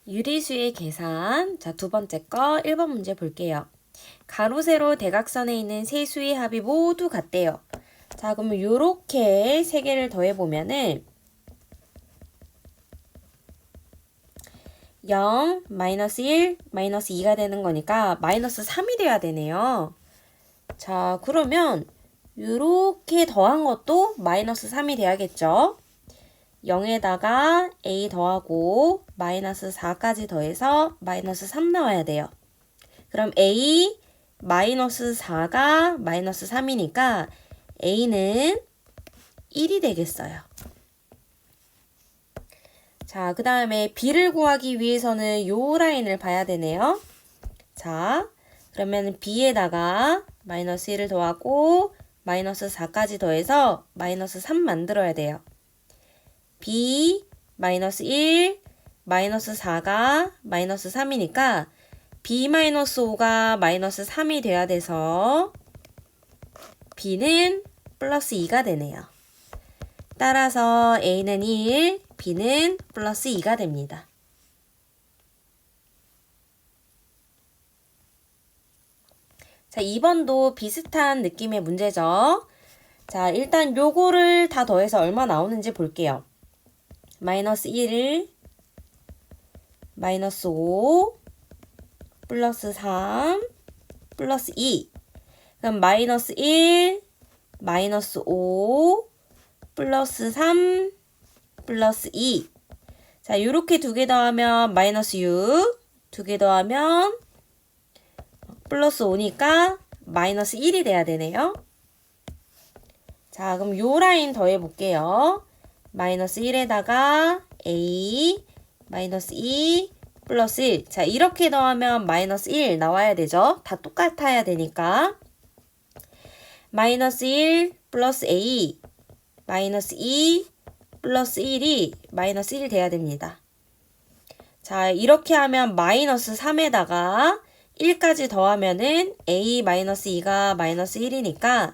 유리수의 계산. 자, 두 번째 거 1번 문제 볼게요. 가로, 세로, 대각선에 있는 세 수의 합이 모두 같대요. 자, 그러면 요렇게 세 개를 더해보면은 0, 마이너스 1, 마이너스 2가 되는 거니까 마이너스 3이 돼야 되네요. 자, 그러면 요렇게 더한 것도 마이너스 3이 돼야겠죠? 0에다가 a 더하고 마이너스 4까지 더해서 마이너스 3 나와야 돼요. 그럼 a 마이너스 4가 마이너스 3이니까 a는 1이 되겠어요. 자, 그 다음에 b를 구하기 위해서는 요 라인을 봐야 되네요. 자, 그러면 b에다가 마이너스 1을 더하고 마이너스 4까지 더해서 마이너스 3 만들어야 돼요. b 마이너스 1 마이너스 4가 마이너스 3이니까 b 마이너스 5가 마이너스 3이 돼야 돼서 b는 플러스 2가 되네요. 따라서 a는 1, b는 플러스 2가 됩니다. 자, 2번도 비슷한 느낌의 문제죠. 자, 일단 요거를 다 더해서 얼마 나오는지 볼게요. 마이너스 1, 마이너스 5, 플러스 3, 플러스 2. 그럼 마이너스 1, 마이너스 5, 플러스 3, 플러스 2. 자, 요렇게 두 개 더하면 마이너스 6, 두 개 더하면 플러스 5니까 마이너스 1이 돼야 되네요. 자, 그럼 요 라인 더해볼게요. 마이너스 1에다가 a, 마이너스 2, 플러스 1. 자, 이렇게 더하면 마이너스 1 나와야 되죠. 다 똑같아야 되니까. 마이너스 1 플러스 a, 마이너스 2 플러스 1이 마이너스 1 돼야 됩니다. 자, 이렇게 하면 마이너스 3에다가 1까지 더하면은 a 마이너스 2가 마이너스 1이니까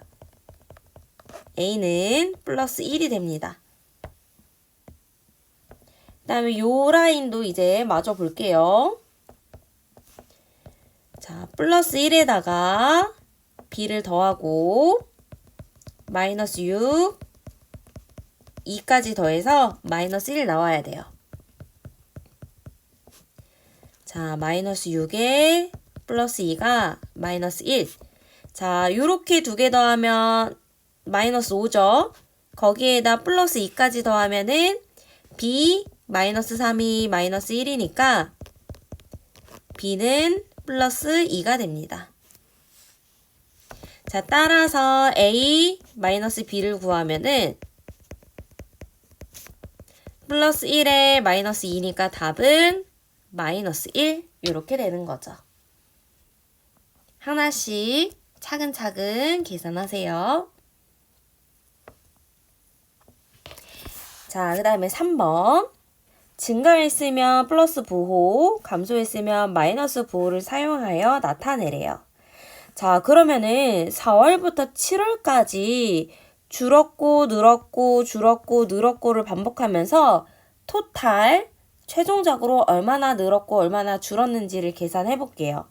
a는 플러스 1이 됩니다. 그 다음에 요 라인도 이제 마저 볼게요. 자, 플러스 1에다가 b를 더하고 마이너스 6, 2까지 더해서 마이너스 1 나와야 돼요. 자, 마이너스 6에 플러스 2가 마이너스 1. 자, 요렇게 두 개 더하면 마이너스 5죠. 거기에다 플러스 2까지 더하면은 b 마이너스 3이 마이너스 1이니까 b는 플러스 2가 됩니다. 자, 따라서 a 마이너스 b를 구하면은 플러스 1에 마이너스 2니까 답은 마이너스 1 이렇게 되는 거죠. 하나씩 차근차근 계산하세요. 자, 그 다음에 3번. 증가했으면 플러스 부호, 감소했으면 마이너스 부호를 사용하여 나타내래요. 자, 그러면은 4월부터 7월까지 줄었고 늘었고 줄었고 늘었고를 반복하면서 토탈 최종적으로 얼마나 늘었고 얼마나 줄었는지를 계산해 볼게요.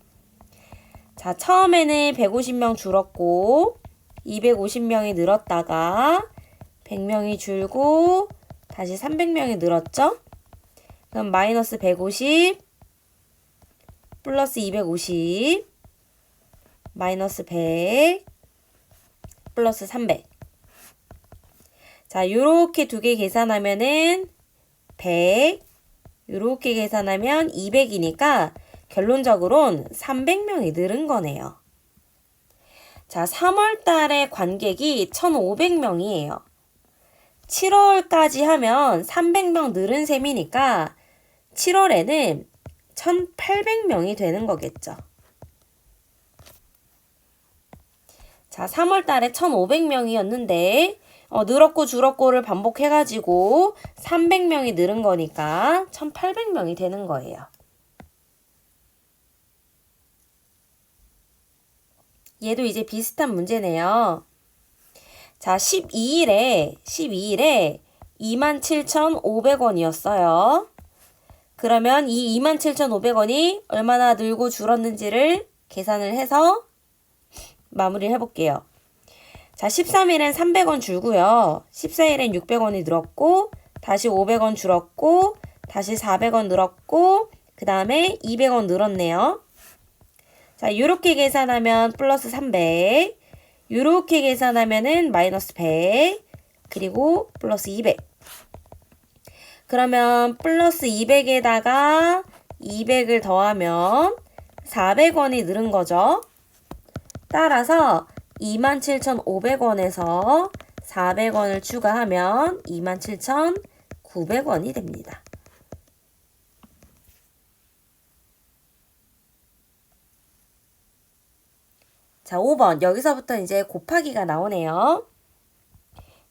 자, 처음에는 150명 줄었고 250명이 늘었다가 100명이 줄고 다시 300명이 늘었죠? 그럼 마이너스 150 플러스 250 마이너스 100 플러스 300. 자, 요렇게 두 개 계산하면은 100, 요렇게 계산하면 200이니까 결론적으로는 300명이 늘은 거네요. 자, 3월 달에 관객이 1,500명이에요. 7월까지 하면 300명 늘은 셈이니까 7월에는 1,800명이 되는 거겠죠. 자, 3월 달에 1,500명이었는데 늘었고 줄었고를 반복해가지고 300명이 늘은 거니까 1,800명이 되는 거예요. 얘도 이제 비슷한 문제네요. 자, 12일에 27,500원이었어요. 그러면 이 27,500원이 얼마나 늘고 줄었는지를 계산을 해서 마무리를 해볼게요. 자, 13일엔 300원 줄고요. 14일엔 600원이 늘었고, 다시 500원 줄었고, 다시 400원 늘었고, 그 다음에 200원 늘었네요. 자, 이렇게 계산하면 플러스 300, 이렇게 계산하면은 마이너스 100, 그리고 플러스 200. 그러면 플러스 200에다가 200을 더하면 400원이 늘은 거죠. 따라서 27,500원에서 400원을 추가하면 27,900원이 됩니다. 자, 5번. 여기서부터 이제 곱하기가 나오네요.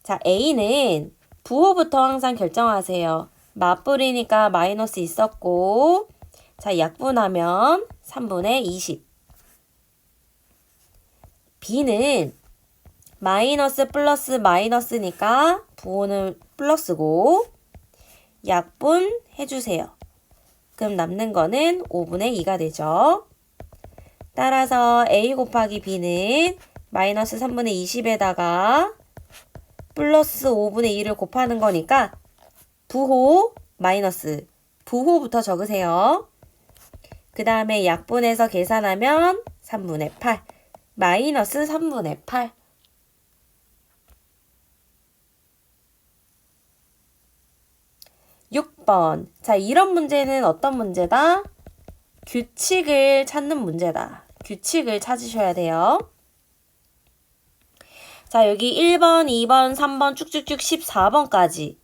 자, A는 부호부터 항상 결정하세요. 맞불이니까 마이너스 있었고, 자, 약분하면 3분의 20. B는 마이너스 플러스 마이너스니까 부호는 플러스고, 약분 해주세요. 그럼 남는 거는 5분의 2가 되죠. 따라서 A 곱하기 B는 마이너스 3분의 20에다가 플러스 5분의 2를 곱하는 거니까 부호 마이너스 부호부터 적으세요. 그 다음에 약분해서 계산하면 3분의 8 마이너스 3분의 8. (6번) 자, 이런 문제는 어떤 문제다? 규칙을 찾는 문제다. 규칙을 찾으셔야 돼요. 자, 여기 1번, 2번, 3번 쭉쭉쭉 14번까지.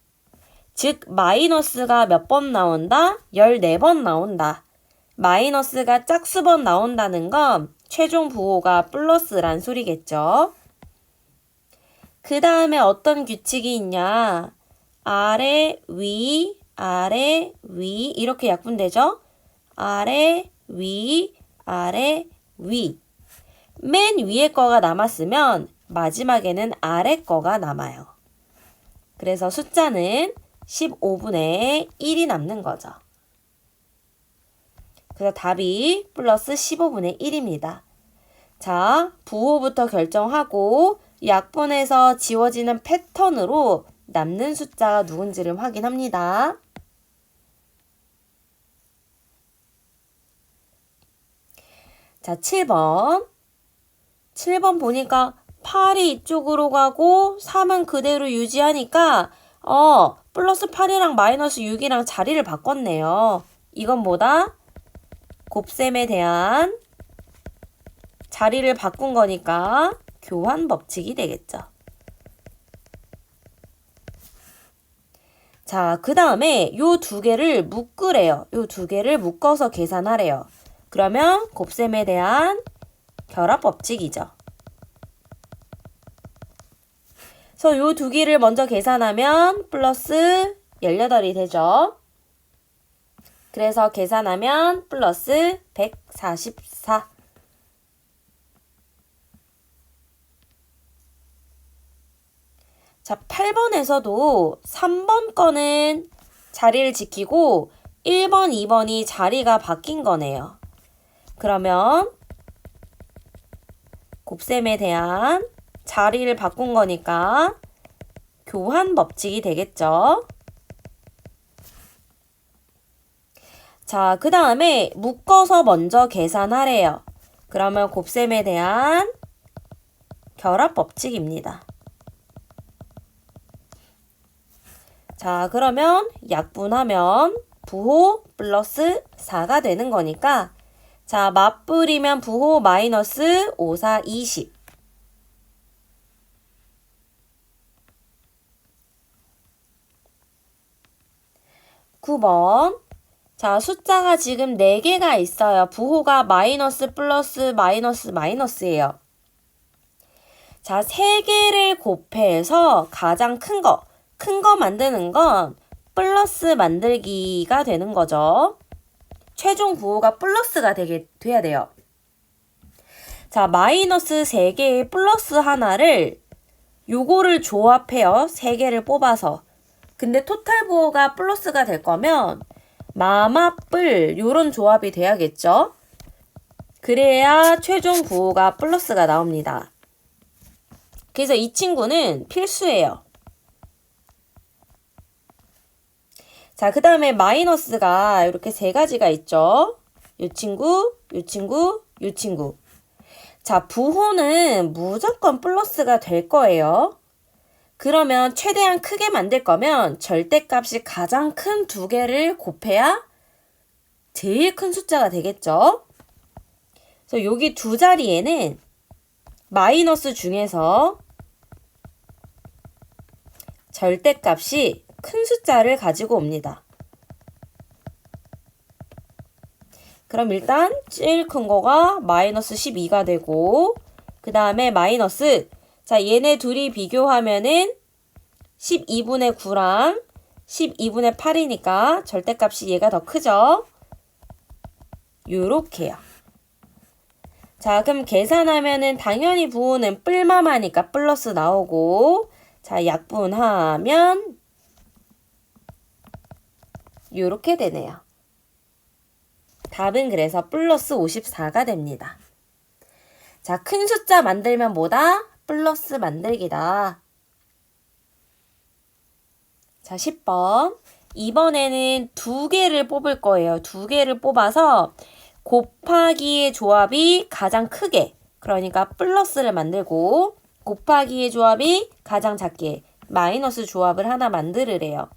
즉 마이너스가 몇 번 나온다? 14번 나온다. 마이너스가 짝수번 나온다는 건 최종 부호가 플러스란 소리겠죠. 그 다음에 어떤 규칙이 있냐? 아래, 위, 아래, 위 이렇게 약분되죠? 아래, 위, 아래, 위. 맨 위에 거가 남았으면 마지막에는 아래 거가 남아요. 그래서 숫자는 15분의 1이 남는 거죠. 그래서 답이 플러스 15분의 1입니다. 자, 부호부터 결정하고 약분해서 지워지는 패턴으로 남는 숫자가 누군지를 확인합니다. 자, 7번. 7번 보니까 8이 이쪽으로 가고 3은 그대로 유지하니까 플러스 8이랑 마이너스 6이랑 자리를 바꿨네요. 이건 뭐다? 곱셈에 대한 자리를 바꾼 거니까 교환 법칙이 되겠죠. 자, 그 다음에 요 두 개를 묶으래요. 요 두 개를 묶어서 계산하래요. 그러면 곱셈에 대한 결합 법칙이죠. 그래서 요 두 개를 먼저 계산하면 플러스 18이 되죠. 그래서 계산하면 플러스 144. 자, 8번에서도 3번 거는 자리를 지키고 1번, 2번이 자리가 바뀐 거네요. 그러면 곱셈에 대한 자리를 바꾼 거니까 교환 법칙이 되겠죠. 자, 그 다음에 묶어서 먼저 계산하래요. 그러면 곱셈에 대한 결합 법칙입니다. 자, 그러면 약분하면 부호 플러스 4가 되는 거니까 자, 맞불이면 부호 마이너스 5, 4, 20. (9번) 자, 숫자가 지금 4개가 있어요. 부호가 마이너스 플러스 마이너스 마이너스예요. 자, 3개를 곱해서 가장 큰 거 만드는 건 플러스 만들기가 되는 거죠. 최종 부호가 플러스가 돼야 돼요. 자, 마이너스 3개의 플러스 하나를 요거를 조합해요. 3개를 뽑아서. 근데 토탈 부호가 플러스가 될 거면 마마뿔 요런 조합이 돼야겠죠? 그래야 최종 부호가 플러스가 나옵니다. 그래서 이 친구는 필수예요. 자, 그 다음에 마이너스가 이렇게 세 가지가 있죠. 요 친구, 요 친구, 요 친구. 자, 부호는 무조건 플러스가 될 거예요. 그러면 최대한 크게 만들 거면 절대값이 가장 큰 두 개를 곱해야 제일 큰 숫자가 되겠죠. 그래서 여기 두 자리에는 마이너스 중에서 절대값이 큰 숫자를 가지고 옵니다. 그럼 일단 제일 큰 거가 마이너스 12가 되고 그 다음에 마이너스 자 얘네 둘이 비교하면은 12분의 9랑 12분의 8이니까 절대값이 얘가 더 크죠? 요렇게요. 자 그럼 계산하면은 당연히 부호는 뿔마마니까 플러스 나오고 자 약분하면 요렇게 되네요. 답은 그래서 플러스 54가 됩니다. 자, 큰 숫자 만들면 뭐다? 플러스 만들기다. 자, 10번. 이번에는 두 개를 뽑을 거예요. 두 개를 뽑아서 곱하기의 조합이 가장 크게, 그러니까 플러스를 만들고 곱하기의 조합이 가장 작게 마이너스 조합을 하나 만들으래요.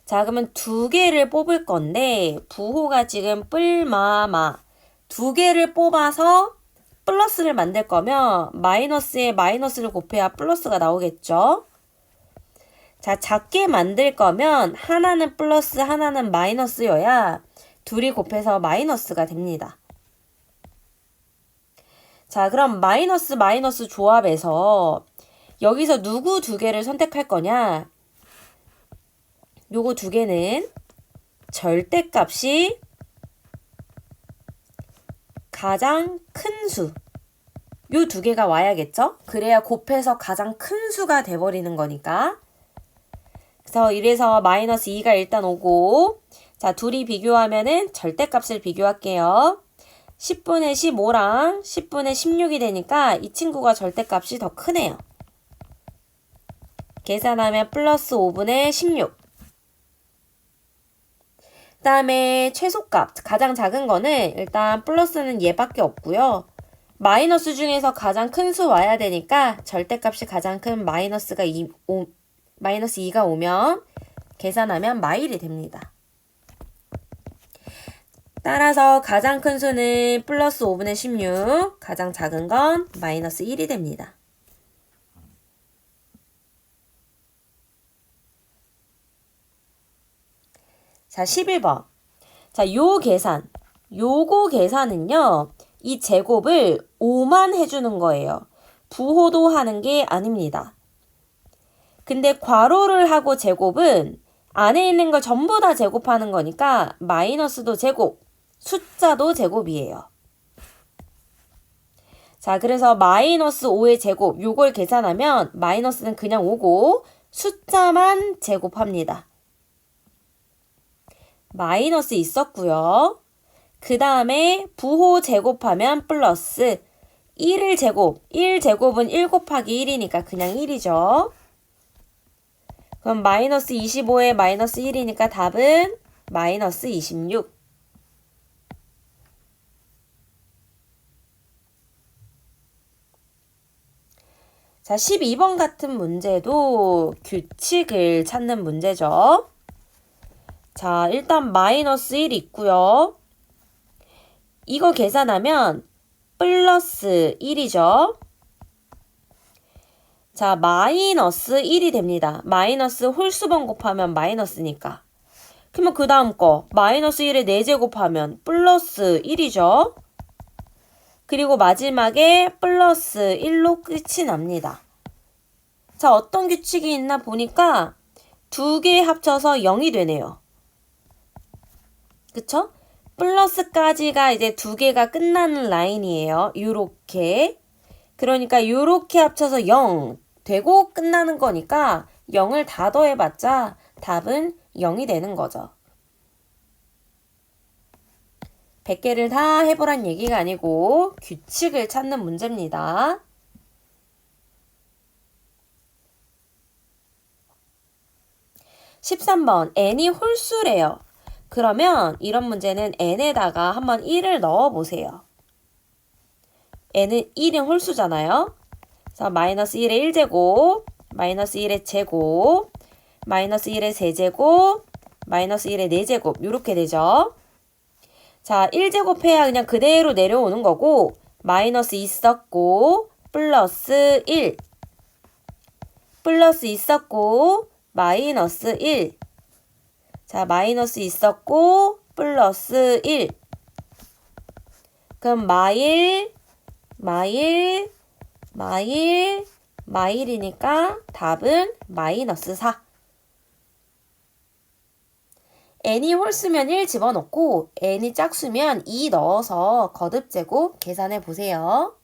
자, 그러면 두 개를 뽑을 건데 부호가 지금 뿔마마 두 개를 뽑아서 플러스를 만들 거면 마이너스에 마이너스를 곱해야 플러스가 나오겠죠. 자, 작게 만들 거면 하나는 플러스 하나는 마이너스여야 둘이 곱해서 마이너스가 됩니다. 자, 그럼 마이너스 마이너스 조합에서 여기서 누구 두 개를 선택할 거냐? 요거 두 개는 절대값이 가장 큰 수. 요 두 개가 와야겠죠? 그래야 곱해서 가장 큰 수가 돼버리는 거니까. 그래서 이래서 마이너스 2가 일단 오고 자 둘이 비교하면은 절대값을 비교할게요. 10분의 15랑 10분의 16이 되니까 이 친구가 절대값이 더 크네요. 계산하면 플러스 5분의 16. 그 다음에 최소값 가장 작은 거는 일단 플러스는 얘밖에 없고요. 마이너스 중에서 가장 큰 수 와야 되니까 절대값이 가장 큰 마이너스 2가 오면 계산하면 마일이 됩니다. 따라서 가장 큰 수는 플러스 5분의 16, 가장 작은 건 마이너스 1이 됩니다. 자, 11번. 자, 요거 계산은요, 이 제곱을 5만 해주는 거예요. 부호도 하는 게 아닙니다. 근데 괄호를 하고 제곱은 안에 있는 걸 전부 다 제곱하는 거니까 마이너스도 제곱, 숫자도 제곱이에요. 자, 그래서 마이너스 5의 제곱, 요걸 계산하면 마이너스는 그냥 5고 숫자만 제곱합니다. 마이너스 있었고요. 그 다음에 부호 제곱하면 플러스 1을 제곱, 1제곱은 1 곱하기 1이니까 그냥 1이죠. 그럼 마이너스 25에 마이너스 1이니까 답은 마이너스 26. 자, 12번 같은 문제도 규칙을 찾는 문제죠. 자, 일단 마이너스 1 있고요. 이거 계산하면 플러스 1이죠. 자, 마이너스 1이 됩니다. 마이너스 홀수번 곱하면 마이너스니까. 그러면 그 다음 거 마이너스 1에 4제 곱하면 플러스 1이죠. 그리고 마지막에 플러스 1로 끝이 납니다. 자, 어떤 규칙이 있나 보니까 두 개 합쳐서 0이 되네요. 그쵸? 플러스까지가 이제 두 개가 끝나는 라인이에요. 요렇게. 그러니까 요렇게 합쳐서 0 되고 끝나는 거니까 0을 다 더해봤자 답은 0이 되는 거죠. 100개를 다 해보란 얘기가 아니고 규칙을 찾는 문제입니다. 13번 n이 홀수래요. 그러면 이런 문제는 n에다가 한번 1을 넣어보세요. n은 1인 홀수잖아요. 그래서 마이너스 1의 1제곱, 마이너스 1의 제곱, 마이너스 1의 세제곱, 마이너스 1의 4제곱 이렇게 되죠. 자, 1제곱 해야 그냥 그대로 내려오는 거고 마이너스 있었고 플러스 1 플러스 있었고 마이너스 1 자, 마이너스 있었고 플러스 1 그럼 마일이니까 답은 마이너스 4. n이 홀수면 1 집어넣고 n이 짝수면 2 넣어서 거듭제곱 계산해 보세요.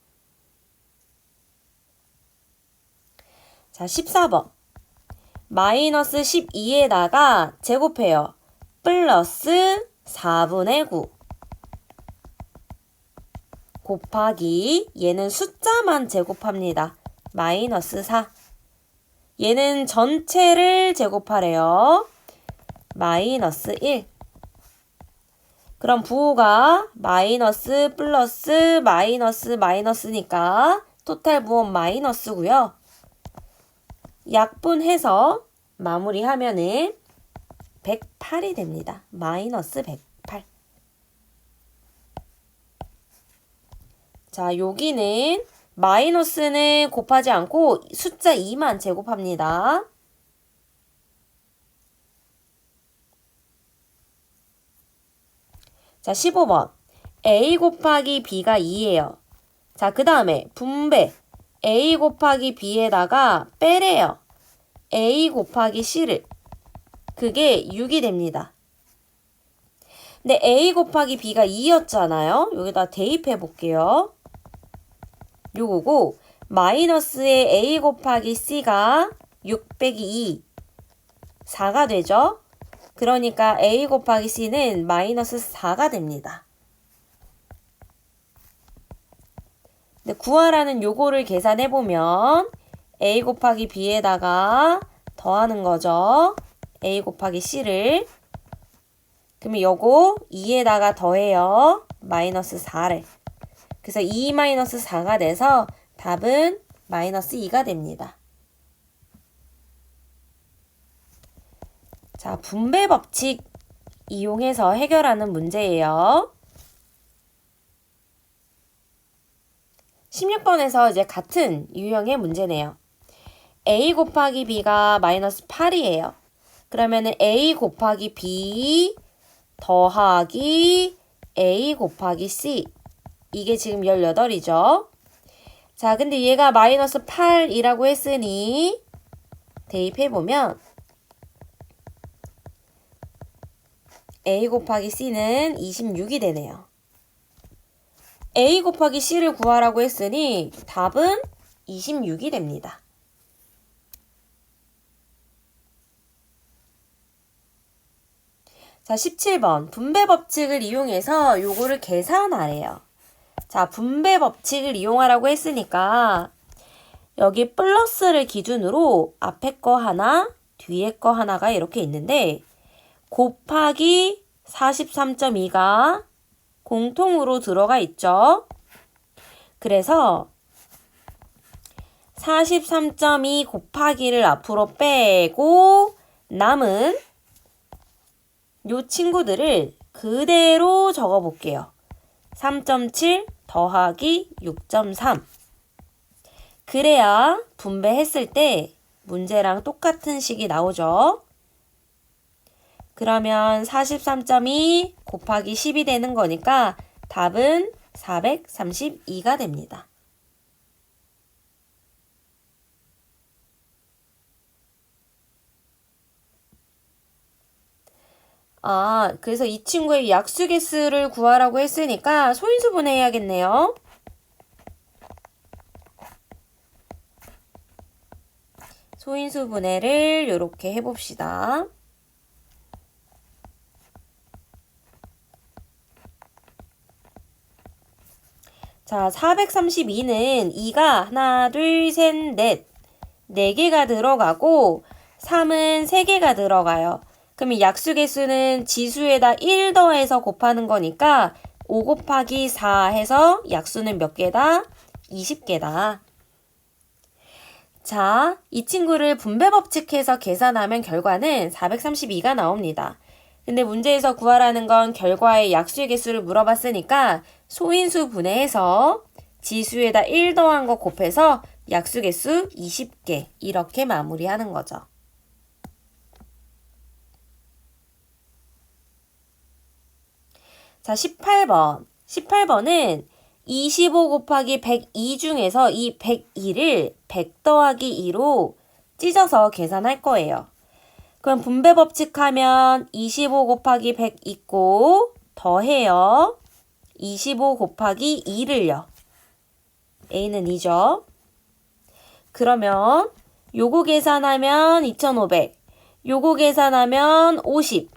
자, 14번. 마이너스 12에다가 제곱해요. 플러스 4분의 9 곱하기 얘는 숫자만 제곱합니다. 마이너스 4. 얘는 전체를 제곱하래요. 마이너스 1. 그럼 부호가 마이너스 플러스 마이너스니까 토탈 부호는 마이너스고요. 약분해서 마무리하면은 108이 됩니다. 마이너스 108. 자, 여기는 마이너스는 곱하지 않고 숫자 2만 제곱합니다. 자, 15번. A 곱하기 B가 2예요. 자, 그 다음에 분배. A 곱하기 B에다가 빼래요. A 곱하기 C를. 그게 6이 됩니다. 근데 A 곱하기 B가 2였잖아요. 여기다 대입해 볼게요. 요거고 마이너스의 A 곱하기 C가 6 빼기 2. 4가 되죠. 그러니까 A 곱하기 C는 마이너스 4가 됩니다. 근데 구하라는 요거를 계산해보면 A 곱하기 B에다가 더하는 거죠. A 곱하기 C를. 그러면 요거 2에다가 더해요. 마이너스 4를. 그래서 2 마이너스 4가 돼서 답은 마이너스 2가 됩니다. 자, 분배 법칙 이용해서 해결하는 문제예요. 16번에서 이제 같은 유형의 문제네요. A 곱하기 B가 마이너스 8이에요. 그러면은 A 곱하기 B 더하기 A 곱하기 C. 이게 지금 18이죠. 자, 근데 얘가 마이너스 8이라고 했으니 대입해보면 A 곱하기 C는 26이 되네요. A 곱하기 C를 구하라고 했으니 답은 26이 됩니다. 자, 17번. 분배 법칙을 이용해서 요거를 계산하래요. 자, 분배 법칙을 이용하라고 했으니까 여기 플러스를 기준으로 앞에 거 하나, 뒤에 거 하나가 이렇게 있는데 곱하기 43.2가 공통으로 들어가 있죠. 그래서 43.2 곱하기를 앞으로 빼고 남은 요 친구들을 그대로 적어 볼게요. 3.7 더하기 6.3. 그래야 분배했을 때 문제랑 똑같은 식이 나오죠. 그러면 43.2 곱하기 10이 되는 거니까 답은 432가 됩니다. 아, 그래서 이 친구의 약수 개수를 구하라고 했으니까 소인수 분해해야겠네요. 소인수 분해를 이렇게 해봅시다. 자, 432는 2가 하나, 둘, 셋, 넷. 4개가 들어가고 3은 3개가 들어가요. 그럼 약수개수는 지수에다 1 더해서 곱하는 거니까 5 곱하기 4 해서 약수는 몇 개다? 20개다. 자, 이 친구를 분배법칙해서 계산하면 결과는 432가 나옵니다. 근데 문제에서 구하라는 건 결과의 약수의 개수를 물어봤으니까 소인수 분해해서 지수에다 1 더한 거 곱해서 약수 개수 20개 이렇게 마무리하는 거죠. 자, 18번. 18번은 25 곱하기 102 중에서 이 102를 100 더하기 2로 찢어서 계산할 거예요. 그럼 분배법칙 하면 25 곱하기 100 있고 더해요. 25 곱하기 2를요. A는 2죠. 그러면 요거 계산하면 2500, 요거 계산하면 50.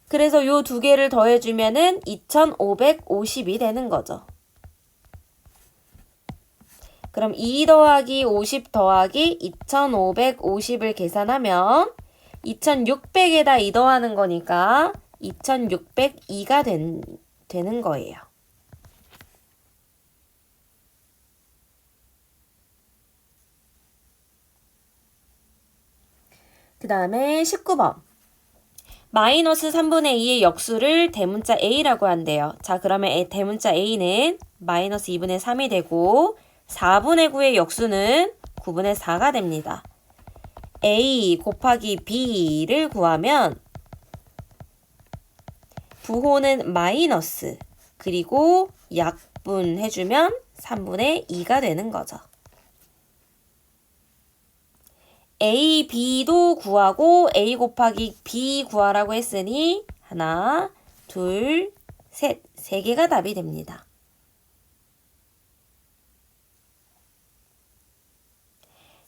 그래서 요 두 개를 더해주면은 2550이 되는 거죠. 그럼 2 더하기 50 더하기 2550을 계산하면 2600에다 2 더하는 거니까 2602가 되는 거예요. 그 다음에 19번. 마이너스 3분의 2의 역수를 대문자 A라고 한대요. 자, 그러면 대문자 A는 마이너스 2분의 3이 되고 4분의 9의 역수는 9분의 4가 됩니다. A 곱하기 B를 구하면 부호는 마이너스 그리고 약분해주면 3분의 2가 되는 거죠. A, B도 구하고 A 곱하기 B 구하라고 했으니 하나, 둘, 셋, 3개가 답이 됩니다.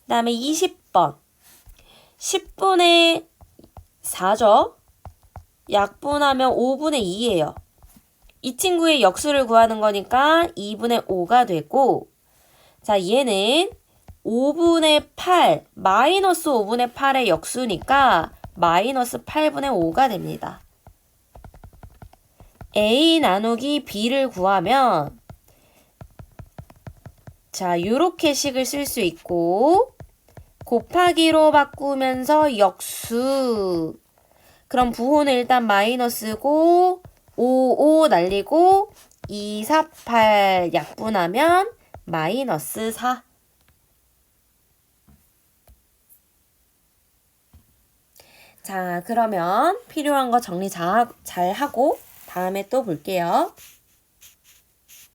그 다음에 20번. 10분의 4죠? 약분하면 5분의 2예요. 이 친구의 역수를 구하는 거니까 2분의 5가 되고 자, 얘는 5분의 8, 마이너스 5분의 8의 역수니까 마이너스 8분의 5가 됩니다. A 나누기 B를 구하면 자, 요렇게 식을 쓸 수 있고 곱하기로 바꾸면서 역수. 그럼 부호는 일단 마이너스고 5, 5 날리고 2, 4, 8 약분하면 마이너스 4. 자, 그러면 필요한 거 정리 잘 하고 다음에 또 볼게요.